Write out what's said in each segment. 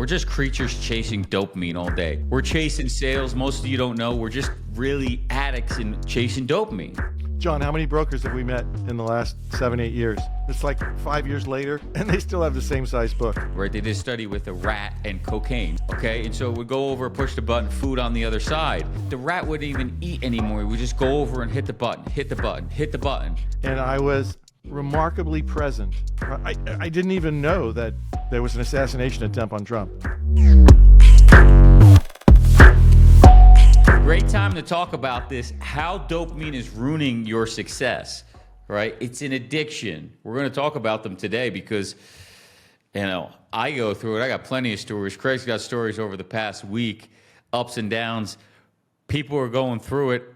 We're just creatures chasing dopamine all day. We're chasing sales. Most of you don't know. We're just really addicts in chasing dopamine. John, how many brokers have we met in the last 7-8 years? It's like 5 years later, and they still have the same size book. Right, they did a study with a rat and cocaine, okay? And so it would go over, push the button, food on the other side. The rat wouldn't even eat anymore. It would just go over and hit the button, hit the button, hit the button. And I was remarkably present. I didn't even know that there was an assassination attempt on Trump. Great time to talk about this, how dopamine is ruining your success, right? It's an addiction. We're going to talk about them today because, you know, I go through it. I got plenty of stories. Craig's got stories over the past week, ups and downs. People are going through it.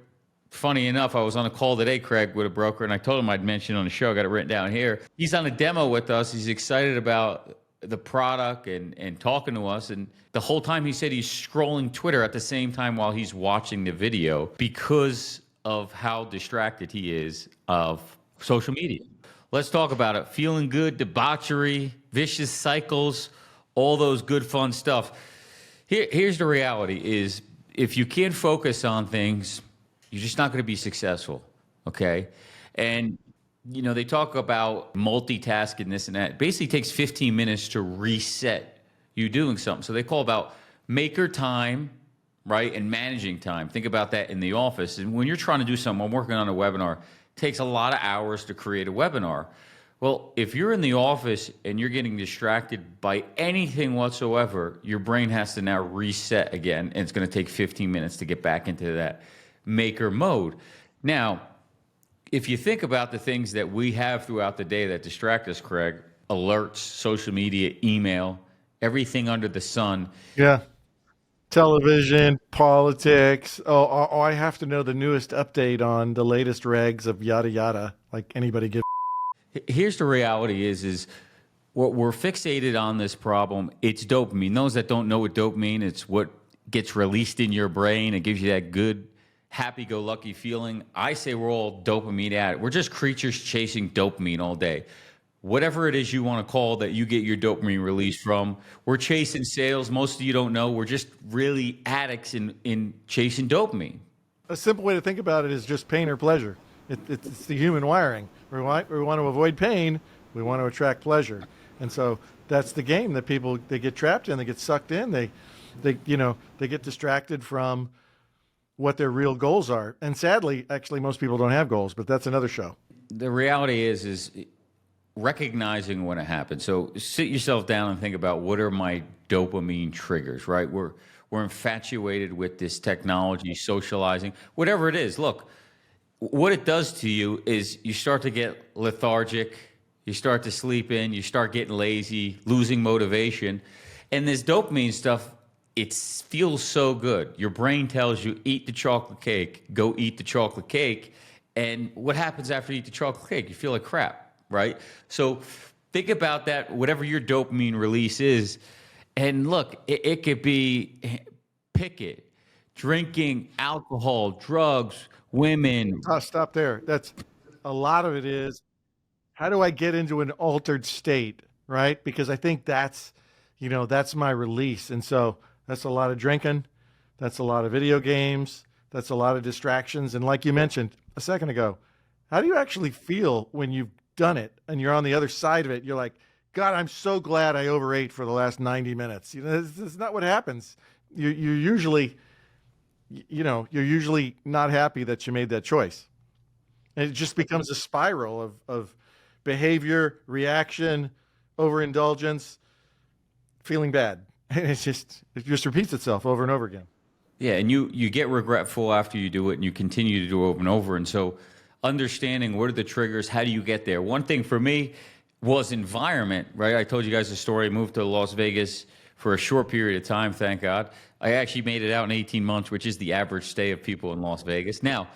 Funny enough, I was on a call today, Craig, with a broker, and I told him I'd mention on the show. I got it written down here. He's on a demo with us. He's excited about the product and talking to us. And the whole time he said he's scrolling Twitter at the same time while he's watching the video because of how distracted he is of social media. Let's talk about it. Feeling good, debauchery, vicious cycles, all those good, fun stuff. Here's the reality is if you can't focus on things, you're just not going to be successful, okay? And you know, they talk about multitasking, this and that. It basically takes 15 minutes to reset you doing something. So they call about maker time, right, and managing time. Think about that in the office. And when you're trying to do something, I'm working on a webinar, it takes a lot of hours to create a webinar. Well, if you're in the office and you're getting distracted by anything whatsoever, your brain has to now reset again, and it's going to take 15 minutes to get back into that maker mode. Now, if you think about the things that we have throughout the day that distract us, Craig, alerts, social media, email, everything under the sun. Yeah. Television, politics. Oh, I have to know the newest update on the latest regs of yada, yada. Like anybody gives. Here's the reality is what we're fixated on this problem. It's dopamine. Those that don't know what dopamine, it's what gets released in your brain. It gives you that good, happy-go-lucky feeling. I say we're all dopamine addicts. We're just creatures chasing dopamine all day. Whatever it is you want to call that you get your dopamine release from, we're chasing sales. Most of you don't know. We're just really addicts in chasing dopamine. A simple way to think about it is just pain or pleasure. It's the human wiring. We want to avoid pain. We want to attract pleasure. And so that's the game that people, they get trapped in. They get sucked in. They get distracted from what their real goals are. And sadly, actually, most people don't have goals, but that's another show. The reality is recognizing when it happens. So sit yourself down and think about what are my dopamine triggers, right? We're infatuated with this technology, socializing, whatever it is. Look, what it does to you is you start to get lethargic, you start to sleep in, you start getting lazy, losing motivation. And this dopamine stuff, it feels so good. Your brain tells you, eat the chocolate cake, go eat the chocolate cake. And what happens after you eat the chocolate cake? You feel like crap, right? So think about that, whatever your dopamine release is. And look, it could be, pick it, drinking, alcohol, drugs, women. Stop there. That's a lot of it is, how do I get into an altered state, right? Because I think that's my release. And so that's a lot of drinking. That's a lot of video games. That's a lot of distractions. And like you mentioned a second ago, how do you actually feel when you've done it and you're on the other side of it? You're like, God, I'm so glad I overate for the last 90 minutes. This is not what happens. You're usually not happy that you made that choice. And it just becomes a spiral of behavior, reaction, overindulgence, feeling bad. And it just repeats itself over and over again. Yeah, and you get regretful after you do it, and you continue to do it over and over. And so understanding what are the triggers, how do you get there? One thing for me was environment, right? I told you guys the story. I moved to Las Vegas for a short period of time, thank God. I actually made it out in 18 months, which is the average stay of people in Las Vegas. Now,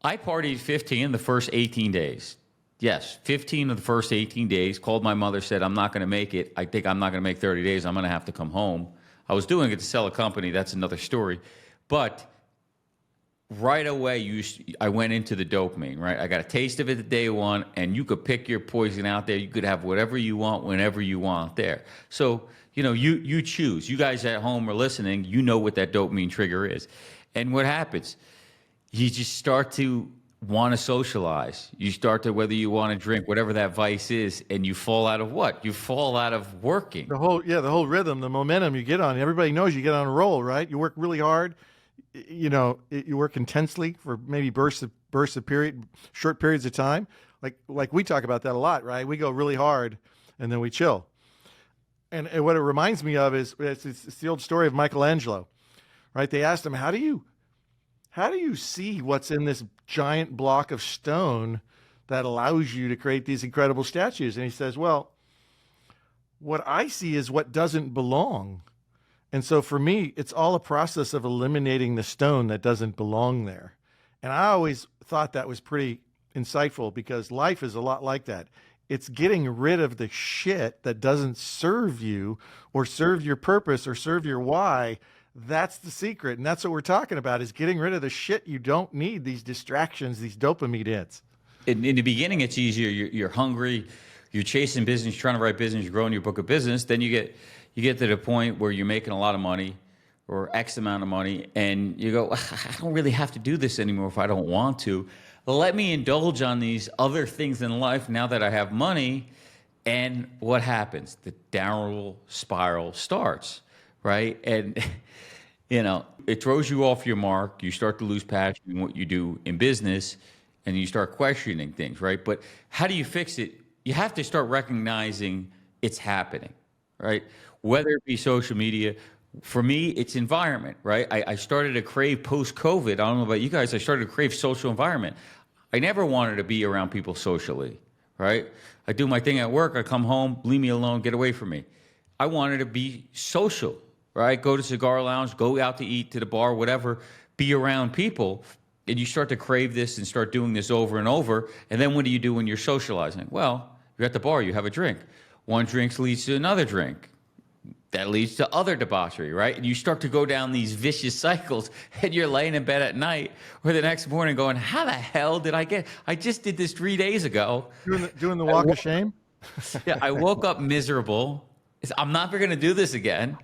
I partied 15 the first 18 days. Yes, 15 of the first 18 days, called my mother, said, I'm not going to make it. I think I'm not going to make 30 days. I'm going to have to come home. I was doing it to sell a company. That's another story. But right away, I went into the dopamine, right? I got a taste of it at day one, and you could pick your poison out there. You could have whatever you want, whenever you want there. So You choose. You guys at home are listening. You know what that dopamine trigger is. And what happens? You just start to want to socialize. You start to, whether you want to drink, whatever that vice is, and you fall out of what? You fall out of working. The whole rhythm, the momentum you get on. Everybody knows you get on a roll, right? You work really hard. You work intensely for maybe short periods of time. Like we talk about that a lot, right? We go really hard and then we chill. And what it reminds me of is it's the old story of Michelangelo, right? They asked him, how do you see what's in this giant block of stone that allows you to create these incredible statues? And he says, well, what I see is what doesn't belong. And so for me, it's all a process of eliminating the stone that doesn't belong there. And I always thought that was pretty insightful, because life is a lot like that. It's getting rid of the shit that doesn't serve you or serve your purpose or serve your why. That's the secret. And that's what we're talking about, is getting rid of the shit you don't need, these distractions, these dopamine hits. In the beginning, it's easier. You're hungry. You're chasing business, you're trying to write business, you're growing your book of business. Then you get to the point where you're making a lot of money, or X amount of money, and you go, I don't really have to do this anymore if I don't want to. Let me indulge on these other things in life now that I have money. And what happens? The downward spiral starts, right? And, it throws you off your mark. You start to lose passion in what you do in business, and you start questioning things, right? But how do you fix it? You have to start recognizing it's happening, right? Whether it be social media. For me, it's environment, right? I started to crave post-COVID. I don't know about you guys. I started to crave social environment. I never wanted to be around people socially, right? I do my thing at work. I come home, leave me alone, get away from me. I wanted to be social, right? Go to cigar lounge, go out to eat, to the bar, whatever, be around people. And you start to crave this and start doing this over and over. And then what do you do when you're socializing? Well, you're at the bar, you have a drink. One drink leads to another drink. That leads to other debauchery, right? And you start to go down these vicious cycles, and you're laying in bed at night or the next morning going, how the hell did I just did this 3 days ago. Doing the walk of shame? Yeah, I woke up miserable. I'm not going to do this again,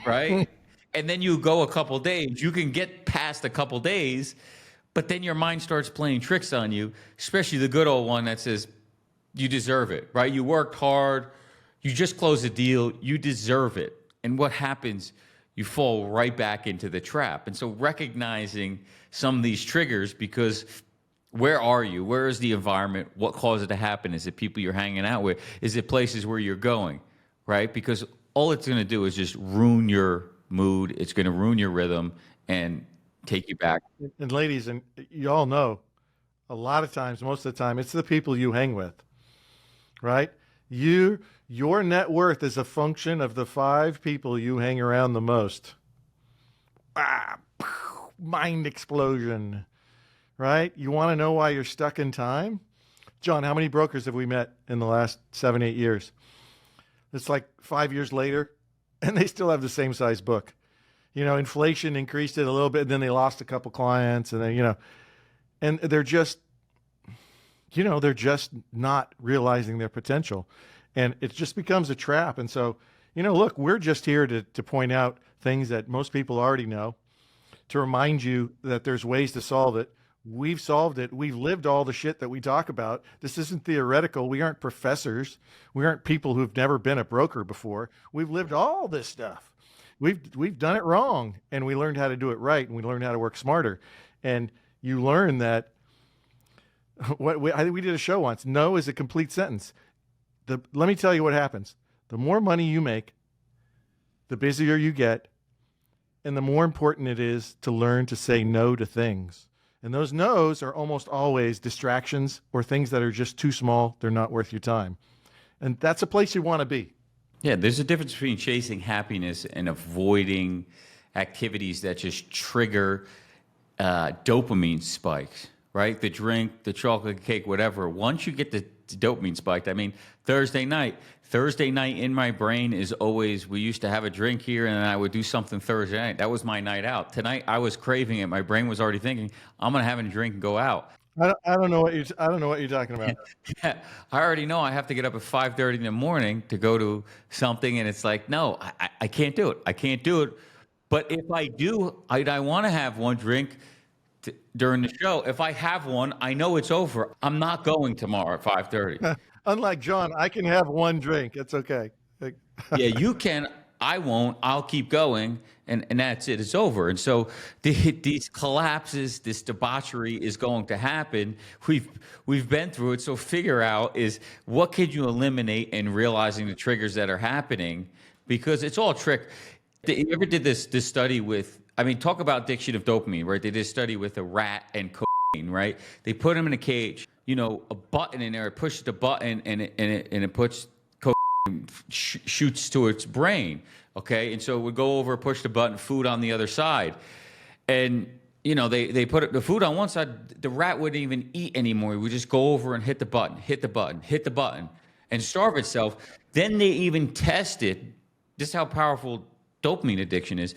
right? And then you go a couple days. You can get past a couple days, but then your mind starts playing tricks on you, especially the good old one that says, you deserve it, right? You worked hard. You just closed a deal. You deserve it. And what happens? You fall right back into the trap. And so recognizing some of these triggers, because where are you? Where is the environment? What caused it to happen? Is it people you're hanging out with? Is it places where you're going, right? Because all it's going to do is just ruin your mood. It's going to ruin your rhythm and take you back. And ladies, and you all know, a lot of times, most of the time, it's the people you hang with, right? Your net worth is a function of the 5 people you hang around the most. Mind explosion, right? You want to know why you're stuck in time? John, how many brokers have we met in the last 7, 8 years? It's like 5 years later, and they still have the same size book. Inflation increased it a little bit, and then they lost a couple clients, and then, and they're just not realizing their potential. And it just becomes a trap. And so, look, we're just here to point out things that most people already know, to remind you that there's ways to solve it. We've solved it. We've lived all the shit that we talk about. This isn't theoretical. We aren't professors. We aren't people who've never been a broker before. We've lived all this stuff. We've done it wrong, and we learned how to do it right, and we learned how to work smarter. And you learn that I think we did a show once. No is a complete sentence. Let me tell you what happens. The more money you make, the busier you get, and the more important it is to learn to say no to things. And those no's are almost always distractions or things that are just too small. They're not worth your time. And that's a place you want to be. Yeah, there's a difference between chasing happiness and avoiding activities that just trigger dopamine spikes, right? The drink, the chocolate cake, whatever. Once you get the dopamine spiked, Thursday night in my brain is always, we used to have a drink here and then I would do something Thursday night. That was my night out. Tonight I was craving it. My brain was already thinking, I'm going to have a drink and go out. I don't know what you're talking about. I already know I have to get up at 5:30 in the morning to go to something, and it's like, no, I can't do it. I can't do it. But if I do, I want to have one drink during the show. If I have one, I know it's over. I'm not going tomorrow at 5:30. Unlike John, I can have one drink. It's okay. Like, Yeah, you can. I won't. I'll keep going, and that's it. It's over. And so these collapses, this debauchery is going to happen. We've been through it. So figure out is what could you eliminate and realizing the triggers that are happening, because it's all trick. You ever did this study with? I mean, talk about addiction of dopamine, right? They did a study with a rat and cocaine, right? They put him in a cage. You know, a button in there. It pushes the button, and it puts shoots to its brain. Okay. And so it would go over, push the button, food on the other side. And, you know, they put the food on one side. The rat wouldn't even eat anymore. It would just go over and hit the button, hit the button, hit the button, and starve itself. Then they even tested just how powerful dopamine addiction is.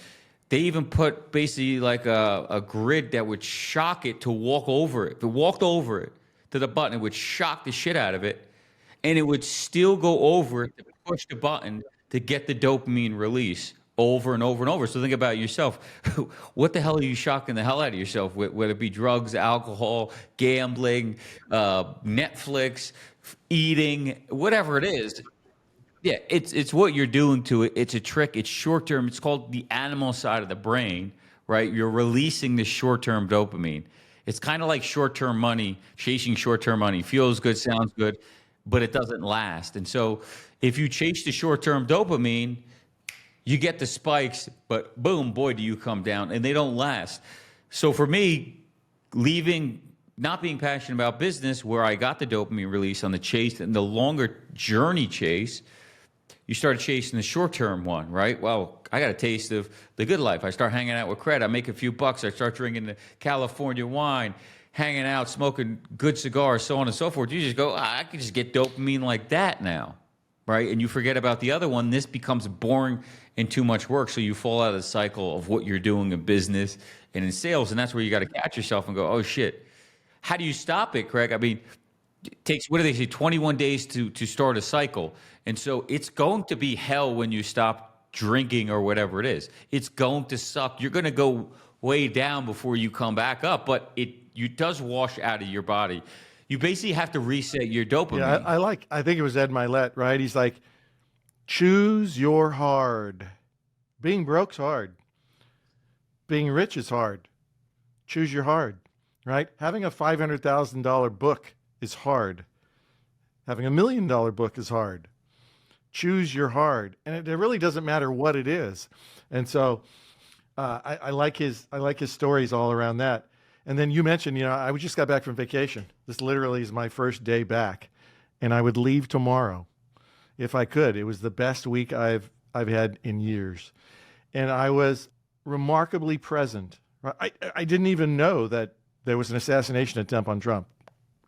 They even put basically like a grid that would shock it to walk over it. If it walked over it to the button, it would shock the shit out of it, and it would still go over it to push the button to get the dopamine release over and over and over. So think about yourself. What the hell are you shocking the hell out of yourself with, whether it be drugs, alcohol, gambling, Netflix, eating, whatever it is? Yeah, it's what you're doing to it. It's a trick. It's short term. It's called the animal side of the brain, right? You're releasing the short term dopamine. It's kind of like short term money, chasing short term money. Feels good, sounds good, but it doesn't last. And so if you chase the short term dopamine, you get the spikes, but boom, boy, do you come down, and they don't last. So for me, leaving, not being passionate about business, where I got the dopamine release on the chase and the longer journey chase, you start chasing the short-term one, right? Well, I got a taste of the good life. I start hanging out with Craig. I make a few bucks. I start drinking the California wine, hanging out, smoking good cigars, so on and so forth. You just go, I can just get dopamine like that now, right? And you forget about the other one. This becomes boring and too much work, so you fall out of the cycle of what you're doing in business and in sales, and that's where you got to catch yourself and go, oh, shit. How do you stop it, Craig? I mean, it takes, what do they say, 21 days to start a cycle. And so it's going to be hell when you stop drinking or whatever it is. It's going to suck. You're going to go way down before you come back up, but it does wash out of your body. You basically have to reset your dopamine. Yeah, I think it was Ed Milet, right? He's like, choose your hard. Being broke's hard. Being rich is hard. Choose your hard, right? Having a $500,000 book is hard. Having $1 million book is hard. Choose your hard, and it really doesn't matter what it is. And so, I like his stories all around that. And then you mentioned, I just got back from vacation. This literally is my first day back, and I would leave tomorrow if I could. It was the best week I've had in years, and I was remarkably present. I didn't even know that there was an assassination attempt on Trump.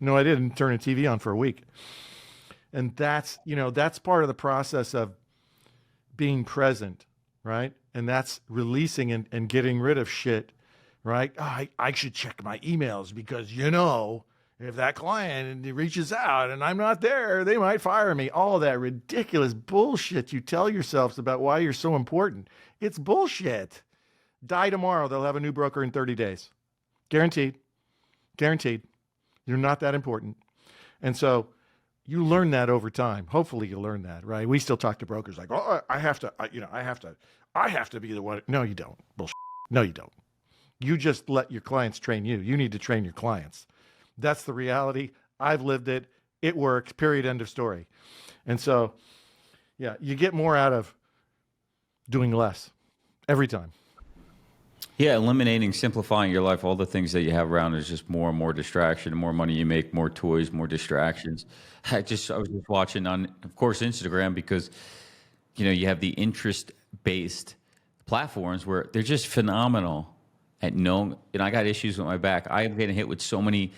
No, I didn't turn a TV on for a week. And that's part of the process of being present, right? And that's releasing and getting rid of shit, right? Oh, I should check my emails because, if that client reaches out and I'm not there, they might fire me. All that ridiculous bullshit you tell yourselves about why you're so important. It's bullshit. Die tomorrow. They'll have a new broker in 30 days. Guaranteed. Guaranteed. You're not that important. And so you learn that over time. Hopefully you learn that, right? We still talk to brokers like, oh, I have to be the one. No, you don't. Bullshit. No, you don't. You just let your clients train you. You need to train your clients. That's the reality. I've lived it. It works. Period. End of story. And so, yeah, you get more out of doing less every time. Yeah, eliminating, simplifying your life, all the things that you have around is just more and more distraction. The more money you make, more toys, more distractions. I was just watching on, of course, Instagram, because you have the interest-based platforms where they're just phenomenal at knowing. I got issues with my back. I am getting hit with so many,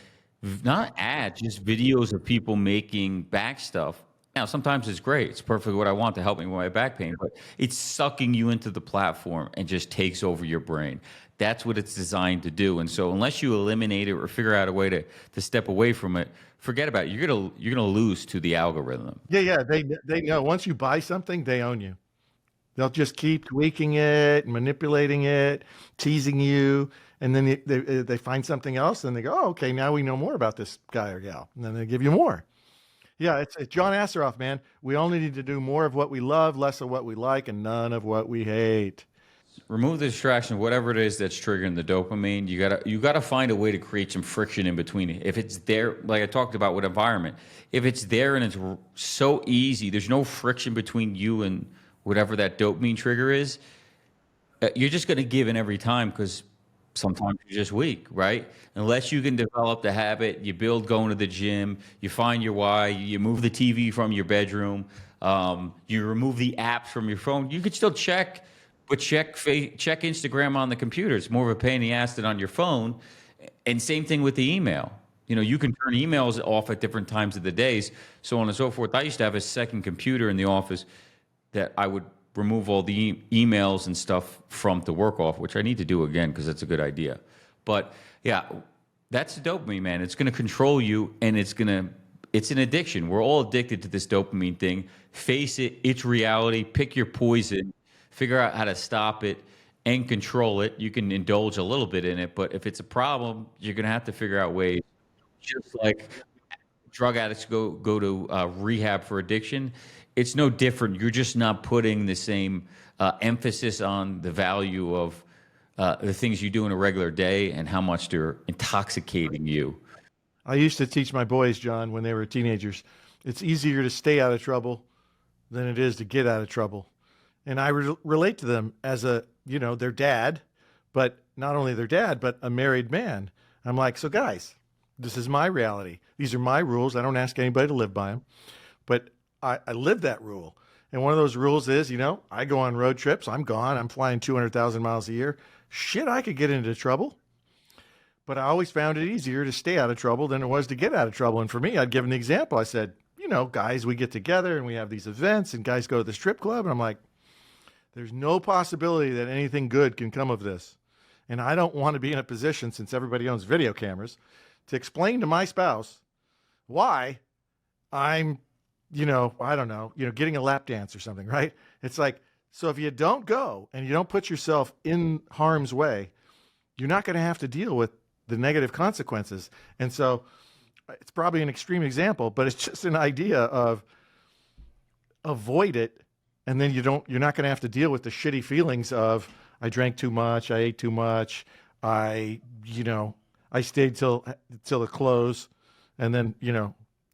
not ads, just videos of people making back stuff. Now, sometimes it's great. It's perfectly what I want to help me with my back pain, but it's sucking you into the platform and just takes over your brain. That's what it's designed to do. And so unless you eliminate it or figure out a way to step away from it, forget about it. You're gonna lose to the algorithm. Yeah, yeah. They know once you buy something, they own you. They'll just keep tweaking it, manipulating it, teasing you, and then they find something else, and they go, "Oh, okay, now we know more about this guy or gal," and then they give you more. Yeah, it's John Asseroff, man. We only need to do more of what we love, less of what we like, and none of what we hate. Remove the distraction, whatever it is that's triggering the dopamine. You gotta find a way to create some friction in between it. If it's there, like I talked about with environment, if it's there and it's so easy, there's no friction between you and whatever that dopamine trigger is. You're just gonna give in every time because sometimes you're just weak, right? Unless you can develop the habit, you build going to the gym, you find your why, you move the TV from your bedroom, you remove the apps from your phone. You could still check, but check Instagram on the computer. It's more of a pain in the ass than on your phone. And same thing with the email. You can turn emails off at different times of the days, so on and so forth. I used to have a second computer in the office that I would remove all the emails and stuff from to work off, which I need to do again because that's a good idea. But yeah, that's the dopamine, man. It's going to control you, and it's an addiction. We're all addicted to this dopamine thing. Face it, it's reality. Pick your poison, figure out how to stop it and control it. You can indulge a little bit in it, but if it's a problem, you're going to have to figure out ways, just like drug addicts go to rehab for addiction. It's no different. You're just not putting the same emphasis on the value of the things you do in a regular day and how much they're intoxicating you. I used to teach my boys, John, when they were teenagers, it's easier to stay out of trouble than it is to get out of trouble. And I relate to them as their dad, but not only their dad, but a married man. I'm like, so guys, this is my reality. These are my rules. I don't ask anybody to live by them, but I live that rule. And one of those rules is, I go on road trips. I'm gone. I'm flying 200,000 miles a year. Shit, I could get into trouble. But I always found it easier to stay out of trouble than it was to get out of trouble. And for me, I'd give an example. I said, guys, we get together and we have these events and guys go to the strip club. And I'm like, there's no possibility that anything good can come of this. And I don't want to be in a position, since everybody owns video cameras, to explain to my spouse why I'm I don't know, getting a lap dance or something, right? It's like, so if you don't go and you don't put yourself in harm's way, you're not going to have to deal with the negative consequences. And so it's probably an extreme example, but it's just an idea of avoid it. And then you're not going to have to deal with the shitty feelings of, I drank too much, I ate too much, I stayed till the close, and then,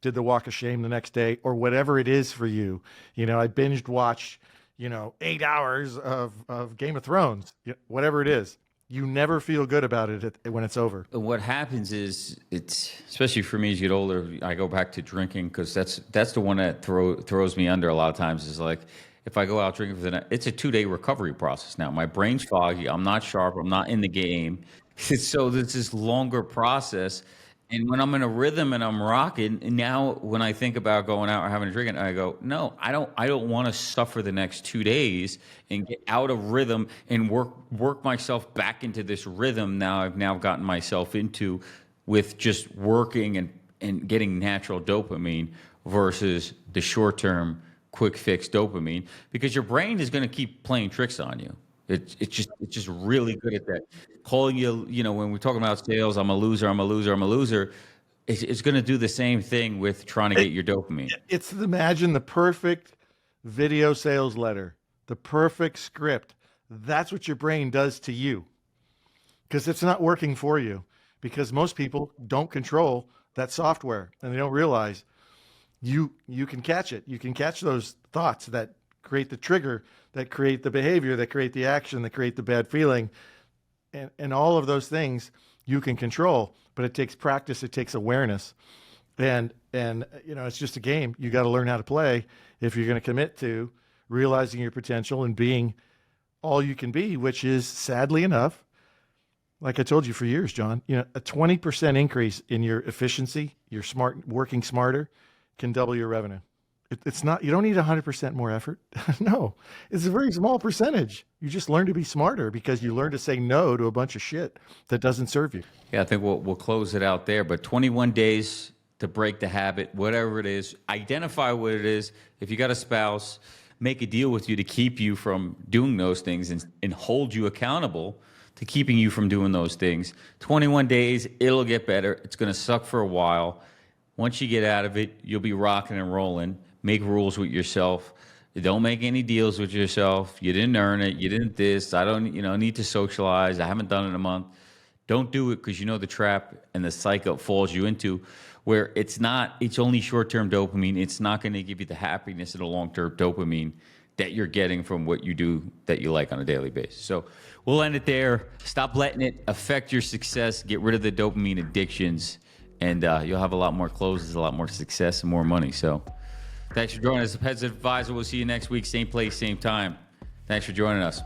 did the walk of shame the next day, or whatever it is for you. I binged watched, 8 hours of Game of Thrones, whatever it is. You never feel good about it when it's over. What happens is, it's especially for me as you get older, I go back to drinking because that's the one that throws me under a lot of times. Is like, if I go out drinking for the night, it's a 2-day recovery process now. My brain's foggy. I'm not sharp. I'm not in the game. So there's this longer process. And when I'm in a rhythm and I'm rocking, and now when I think about going out or having a drink, I go, no, I don't want to suffer the next 2 days and get out of rhythm and work myself back into this rhythm I've gotten myself into with just working and getting natural dopamine versus the short term quick fix dopamine, because your brain is going to keep playing tricks on you. It's just really good at that. Calling you, when we're talking about sales, I'm a loser, I'm a loser, I'm a loser. It's going to do the same thing with trying to get your dopamine. Imagine the perfect video sales letter, the perfect script. That's what your brain does to you, because it's not working for you, because most people don't control that software and they don't realize you can catch it. You can catch those thoughts that create the trigger, that create the behavior, that create the action, that create the bad feeling. And all of those things you can control, but it takes practice. It takes awareness. And it's just a game. You got to learn how to play if you're going to commit to realizing your potential and being all you can be, which is, sadly enough, like I told you for years, John, a 20% increase in your efficiency, your working smarter, can double your revenue. It's not, you don't need 100% more effort. No, it's a very small percentage. You just learn to be smarter because you learn to say no to a bunch of shit that doesn't serve you. Yeah, I think we'll close it out there. But 21 days to break the habit, whatever it is, identify what it is. If you got a spouse, make a deal with you to keep you from doing those things and hold you accountable to keeping you from doing those things. 21 days, it'll get better. It's going to suck for a while. Once you get out of it, you'll be rocking and rolling. Make rules with yourself. Don't make any deals with yourself. You didn't earn it. You didn't this. I don't, need to socialize. I haven't done it in a month. Don't do it because you know the trap and the cycle falls you into where it's only short-term dopamine. It's not going to give you the happiness and the long-term dopamine that you're getting from what you do that you like on a daily basis. So we'll end it there. Stop letting it affect your success. Get rid of the dopamine addictions, and you'll have a lot more closes, a lot more success, and more money. So thanks for joining us. The Pets Advisor. We'll see you next week. Same place, same time. Thanks for joining us.